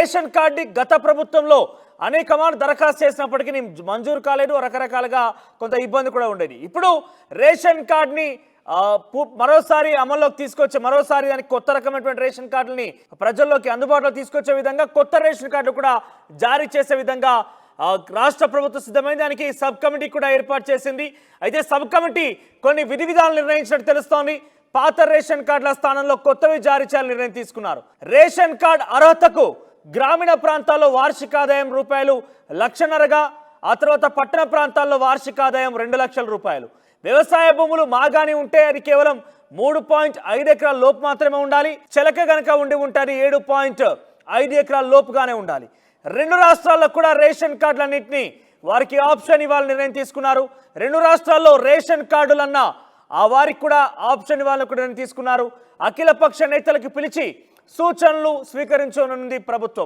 Ration card గత ప్రభుత్వంలో అనేక మార్లు దరఖాస్తు చేసినప్పటికీ మంజూరు కాలేదు, రకరకాలుగా కొంత ఇబ్బంది కూడా ఉండేది. ఇప్పుడు రేషన్ కార్డుని మరోసారి అమల్లోకి తీసుకొచ్చే, మరోసారి దానికి కొత్త రకమైనటువంటి రేషన్ కార్డుని ప్రజల్లోకి అందుబాటులో తీసుకొచ్చే విధంగా కొత్త రేషన్ కార్డు కూడా జారీ చేసే విధంగా రాష్ట్ర ప్రభుత్వం సిద్ధమైంది. దానికి సబ్ కమిటీ కూడా ఏర్పాటు చేసింది. అయితే సబ్ కమిటీ కొన్ని విధి విధానాలు నిర్ణయించినట్టు తెలుస్తోంది. పాత రేషన్ కార్డుల స్థానంలో కొత్తవి జారీ చేయాలని నిర్ణయం తీసుకున్నారు. రేషన్ కార్డు అర్హతకు గ్రామీణ ప్రాంతాల్లో వార్షిక ఆదాయం ₹1,00,000గా, ఆ తర్వాత పట్టణ ప్రాంతాల్లో వార్షిక ఆదాయం ₹2 లక్షల. వ్యవసాయ భూములు మాగాని ఉంటే అది కేవలం 3.5 ఎకరాల లోపు మాత్రమే ఉండాలి. చెలక గనక ఉంటే అది 7.5 ఎకరాల లోపుగానే ఉండాలి. రెండు రాష్ట్రాల్లో కూడా రేషన్ కార్డులన్నింటినీ వారికి ఆప్షన్ ఇవ్వాలని నిర్ణయం తీసుకున్నారు. రెండు రాష్ట్రాల్లో రేషన్ కార్డులన్నా వారికి కూడా ఆప్షన్ ఇవ్వాలని కూడా నిర్ణయం తీసుకున్నారు. అఖిలపక్ష నేతలకు పిలిచి సూచనలు స్వీకరించనుంది ప్రభుత్వం.